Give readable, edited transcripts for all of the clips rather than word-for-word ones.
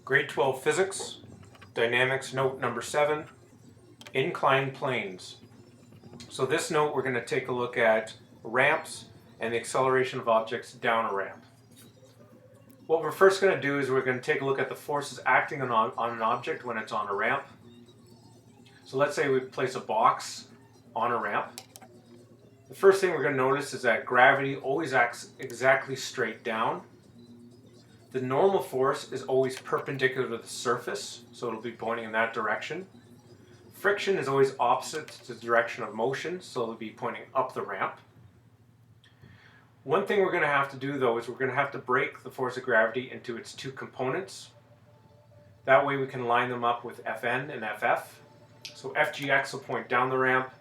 Grade 12 Physics, Dynamics Note number 7, Inclined Planes. So this note we're going to take a look at ramps and the acceleration of objects down a ramp. What we're first going to do is we're going to take a look at the forces acting on an object when it's on a ramp. So let's say we place a box on a ramp. The first thing we're going to notice is that gravity always acts exactly straight down. The normal force is always perpendicular to the surface, so it'll be pointing in that direction. Friction is always opposite to the direction of motion, so it'll be pointing up the ramp. One thing we're going to have to do though is we're going to have to break the force of gravity into its two components. That way we can line them up with Fn and Ff. So Fgx will point down the ramp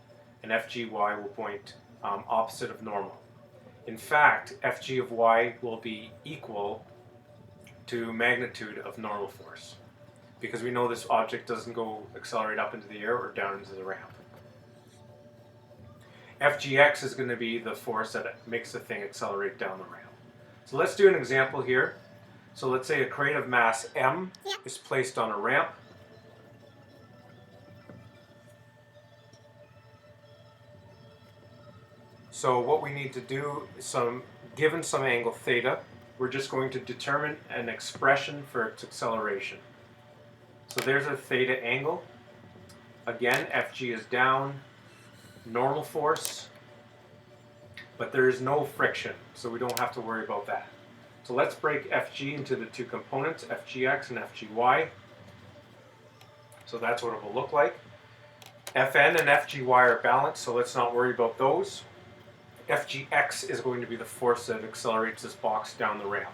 and Fgy will point opposite of normal. In fact, Fg of y will be equal to magnitude of normal force, because we know this object doesn't go accelerate up into the air or down into the ramp. Fgx is going to be the force that makes the thing accelerate down the ramp. So let's do an example here. So let's say a crate of mass m is placed on a ramp. So what we need to do is given some angle theta, we're just going to determine an expression for its acceleration. So there's a theta angle. Again, Fg is down, normal force, but there is no friction, so we don't have to worry about that. So let's break Fg into the two components, Fgx and Fgy. So that's what it will look like. Fn and Fgy are balanced, so let's not worry about those. Fgx is going to be the force that accelerates this box down the ramp.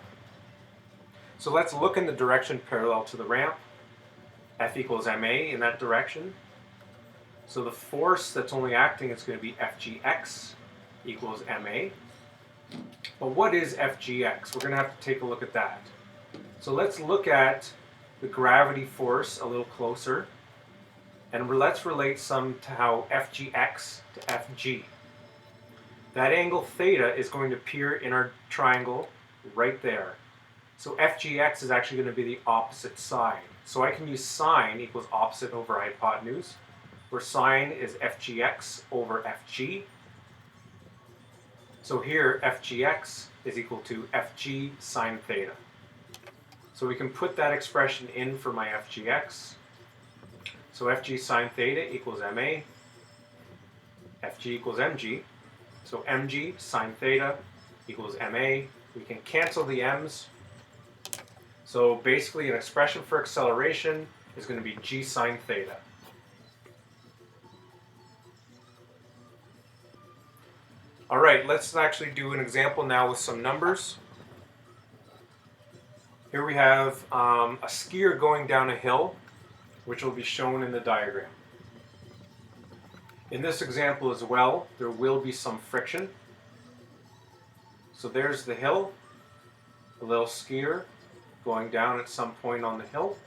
So let's look in the direction parallel to the ramp. F equals ma in that direction. So the force that's only acting is going to be Fgx equals ma. But what is Fgx? We're going to have to take a look at that. So let's look at the gravity force a little closer, and let's relate some to how Fgx to Fg. That angle theta is going to appear in our triangle right there. So Fgx is actually going to be the opposite side. So I can use sine equals opposite over hypotenuse, where sine is Fgx over Fg. So here Fgx is equal to Fg sine theta. So we can put that expression in for my Fgx. So Fg sine theta equals ma, Fg equals mg. So mg sine theta equals ma. We can cancel the m's. So basically an expression for acceleration is going to be g sine theta. Alright, let's actually do an example now with some numbers. Here we have a skier going down a hill, which will be shown in the diagram. In this example as well, there will be some friction. So there's the hill, the little skier going down at some point on the hill.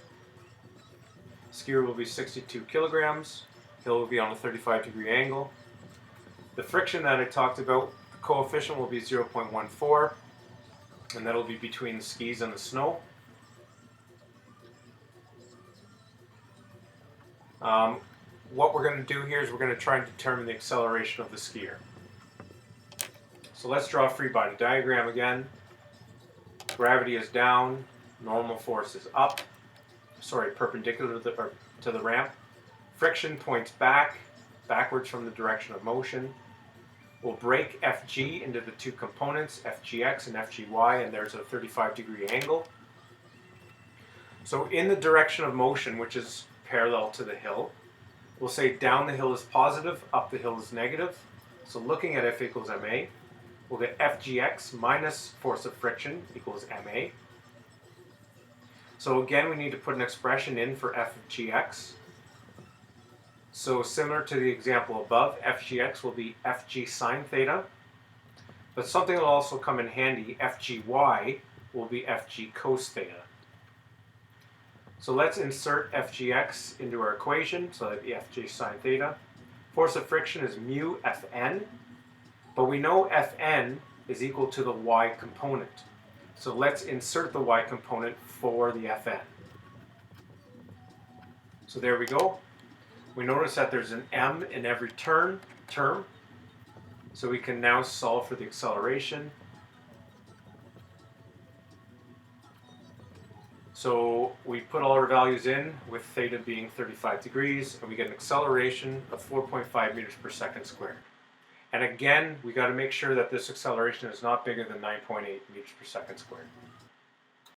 Skier will be 62 kilograms, hill will be on a 35-degree angle. The friction that I talked about, the coefficient will be 0.14, and that'll be between the skis and the snow. What we're going to do here is we're going to try and determine the acceleration of the skier. So let's draw a free body diagram again. Gravity is down, normal force is up, perpendicular to the ramp. Friction points backwards from the direction of motion. We'll break Fg into the two components, Fgx and Fgy, and there's a 35-degree angle. So in the direction of motion, which is parallel to the hill, we'll say down the hill is positive, up the hill is negative. So looking at F equals ma, we'll get Fgx minus force of friction equals ma. So again, we need to put an expression in for f of gx. So similar to the example above, Fgx will be Fg sine theta, but something will also come in handy, Fgy will be Fg cos theta. So let's insert Fgx into our equation, so that'd be Fg sine theta. Force of friction is mu Fn, but we know Fn is equal to the y component. So let's insert the y component for the Fn. So there we go. We notice that there's an m in every term. So we can now solve for the acceleration. So we put all our values in with theta being 35 degrees, and we get an acceleration of 4.5 meters per second squared. And again, we got to make sure that this acceleration is not bigger than 9.8 meters per second squared.